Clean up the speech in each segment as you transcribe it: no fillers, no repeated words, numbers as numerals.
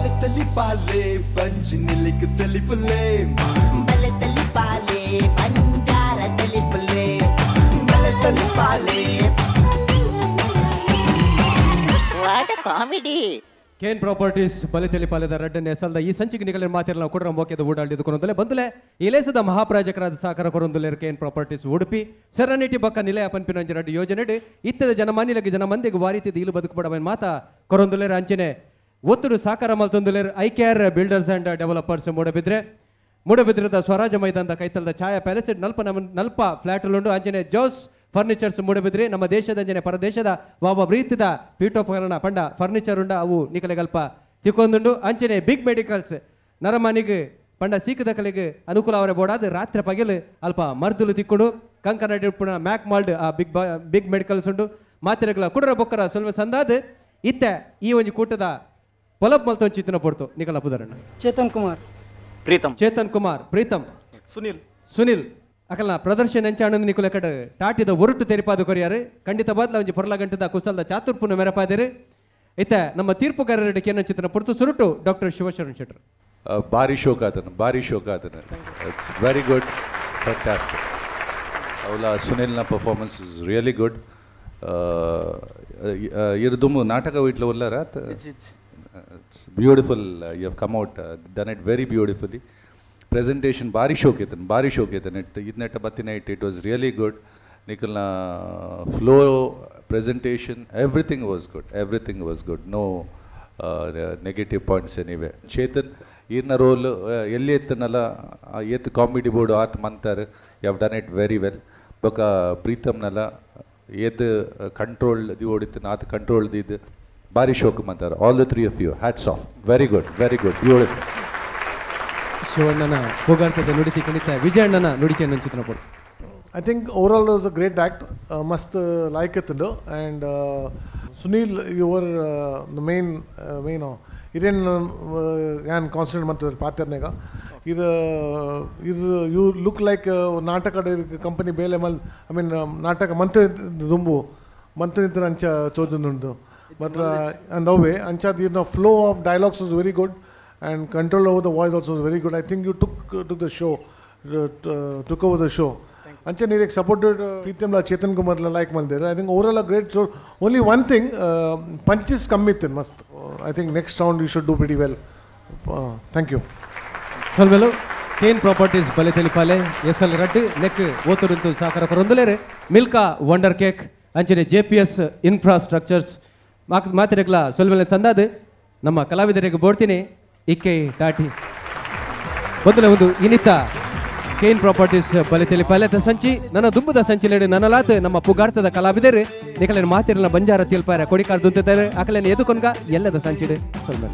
Bale TELIPAALE Panchinilik TELIPAALE Bale TELIPAALE Panjara TELIPAALE Bale TELIPAALE. What a comedy! ಕೇನ್ properties ಬಲೆ ತೆಲಿಪಾಲೆದ ರೆಡ್ಡನ್ನ ಎಸಲ್ದ ಈ ಸಂಚಿಕೆ ನಿಗಲಿನ ಮಾತಿರಲ್ಲ ಕೊಡರ ಮೋಕೆದ ಓಡಾಡಿದ್ದು ಕೊರೊಂದಲೆ ಬಂದುಲೆ ಇಲೇಸದ ಮಹಾಪ್ರಾಜಕರಾದ ಸಹಕಾರ ಕೊರೊಂದಲೆ ಕೇನ್ ಪ್ರಾಪರ್ಟೀಸ್ ಉಡುಪಿ ಸೆರನಿಟಿ ಬಕ್ಕ ನಿಲಯ ಪಂಪಿನಂಜಿ ರೆಡ್ಡಿ ಯೋಜನೆ ಇತ್ತದ ಜನಮಾನ್ಯಲಗೆ ಜನಮಂದಿಗೆ ವಾರಿತಿದ್ದು ಇಲು ಬದುಕುಪಡವನ್ ಮಾತಾ ಕೊರೊಂದಲೆರ ಅಂಚನೆ ಒತ್ತುಡು ಸಾಕಾರ ಮಲ್ತೊಂದುಲೆರ್ ಐಕ್ಯಾರ್ ಬಿಲ್ಡರ್ಸ್ ಅಂಡ್ ಡೆವಲಪರ್ಸ್ ಮೂಡಬಿದ್ರದ ಸ್ವರಾಜ ಮೈದಾನದ ಕೈತಲದ ಛಾಯಾ ಪ್ಯಾಲೇಸ್ ನಲ್ಪ ಫ್ಲಾಟ್ಲುಂಡು ಅಂಚನೆ ಜೋಸ್ ಫರ್ನಿಚರ್ಸ್ ಮೂಡಬಿದ್ರಿ ನಮ್ಮ ದೇಶದ ಅಂಜನೆ ಪರದೇಶದ ವಾವ ರೀತಿದ ಪೀಠೋಪಕರಣ ಪಂಡ ಫರ್ನಿಚರ್ ಉಂಡ ಅವು ನಿಕಲೆಗಲ್ಪ ತಿಕ್ಕೊಂದುಂಡು ಅಂಚನೆ ಬಿಗ್ ಮೆಡಿಕಲ್ಸ್ ನರಮನಿಗೆ ಪಂಡ ಸೀಕದ ಕಲೆಗೆ ಅನುಕೂಲ ಅವರೇ ಬೋಡಾದ ರಾತ್ರಿ ಪಗಲು ಅಲ್ಪ ಮರ್ದುಲು ತಿಕ್ಕುಡು ಕಂಕನ ಡಿಪ್ಪುಣ ಮ್ಯಾಕ್ ಮಾಲ್ಡ್ ಆ ಬಿಗ್ ಮೆಡಿಕಲ್ಸ್ ಉಂಡು ಮಾತಿರಗಳ ಕುಡರ ಬೊಕ್ಕರ ಸ್ವಲ್ಪ ಸಂದಾದ ಇತ್ತೆ ಈ ಒಂದು ಕೂಟದ ಪೊಲಪ್ ಮಲ್ತೊಂದು ಚಿತ್ತನ ಪೊಡ್ತು ನಿಕಲ ಪುದರಣ್ಣ ಚೇತನ್ ಕುಮಾರ್ ಪ್ರೀತಮ್ ಸುನಿಲ್ ಅಕಲ್ನ ಪ್ರದರ್ಶನ ಎಂಚಾಣಂದು ನಿಕುಲ ಕಡೆ ಟಾಟಿದ ಒರುಟು ತೆರಿಪಾದು ಕೊರಿಯಾರು ಖಂಡಿತ ಬಾದ್ಲ ಒಂಜಿ ಪೊರ್ಲ ಗಂಟದ ಕುಸಲ್ದ ಚಾತುರ್ಪುನ ಮೆರಪಾದಿರು ಇತ್ತ ನಮ್ಮ ತೀರ್ಪುಗಾರರಿಗೆ ಕೇನ ಚಿತ್ರನ ಪುರ್ತು ಸುರುಟು ಡಾಕ್ಟರ್ ಶಿವಶರಣ್ ಶೆಟ್ಟರ್. ಭಾರಿ ಶೋಕ ಆತನ ಇಟ್ಸ್ ವೆರಿ ಗುಡ್ ಫ್ಯಾಂಟಾಸ್ಟಿಕ್. ಅವಳ ಸುನಿಲ್ನ ಪರ್ಫಾರ್ಮೆನ್ಸ್ ಇಸ್ ರಿಯಲಿ ಗುಡ್. ಇರ್ದುಮು ನಾಟಕ ವೀಟ್ಲ ಒಲ್ಲಾರ it's beautiful. You have come out done it very beautifully. Presentation ಭಾರಿ ಶೋಕೇತನ್ ಇದನ್ನೆಟ್ಟ ಬತ್ತಿನ ಇಟ್ ವಾಸ್ ರಿಯಲಿ ಗುಡ್. ನಿಖಲ್ನ flow presentation everything was good. No negative points anyway. Chetan ಈರ್ನ ರೋಲ್ ಎಲ್ಲಿ ಎತ್ತನಲ್ಲ ಎತ್ತು ಕಾಮಿಡಿ ಬೋರ್ಡು ಆತ ಮಂತಾರೆ. You have done it very well. ಬೊಕ ಪ್ರೀತಮ್ನಲ್ಲ ಎದ್ದು ಕಂಟ್ರೋಲ್ ದಿ ಓಡಿತ್ತು ಆತ ಕಂಟ್ರೋಲ್ ದಿದ್ದು ಭಾರಿ ಶೋಕ ಮಂತಾರೆ. All the three of you hats off. Very good beautiful. ಶಿವಣ್ಣನ ಹೋಗಾಡ್ತದೆ ನುಡಿತಿ ಕಣಿತ ವಿಜಯಣ್ಣನ ನುಡಿಕೆಯನ್ನು ಚಿತ್ರ ಕೊಡು. I think overall it was a great act. Must like it and Sunil, you were the main Indian and constant month patternega. You look like Nataka company BALE. I mean Nataka month dumbu month ancha chodundu. But and the way ancha the flow of dialogues was very good. And control over the voice also was very good. I think you took the show, took over the show. Ancha Nirek supported Pritam la Chetan Kumar la like Mandela. I think overall a great show. Only one thing, punches committed must. I think next round you should do pretty well. Thank you. Solvelo, Kane Properties Bale TELIPAALE, SL Reddy, Nek Oturuntu Sakara Korondulere, Milka Wonder Cake, Anchane JPS Infrastructures, Matiragla, Solvelo Sandade, Nama Kalavidere Bortine. ಇಕ್ಕೆ ಟಾಟಿ ಮೊದಲ ಒಂದು ಇನಿತ Kane properties ಬಲೆ ತೆಲಿಪಾಲೆ ಸಂಚಿ ನನ್ನ ದುಂಬದ ಸಂಚಿಲೆಡೆ ನನ್ನಲಾತ ನಮ್ಮ ಪುಗಾರ್ತದ ಕಲಾವಿದರು ನಿಕಲೆನ ಮಾತಿರಲ್ಲ ಬಂಜಾರ ತಿಲ್ಪಾರ ಕೊಡಿಕಾರ್ ದುಂತಿದ್ದಾರೆ ಅಕಲೆನ ಎದುಕೊನ್ಗ ಎಲ್ಲದ ಸಂಚಿಡೆ ಸ್ವಲ್ಪ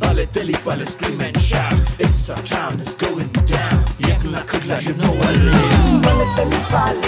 Bale TELIPAALE scream and shout it's our town is going down yakla kudla you know what it is Bale TELIPAALE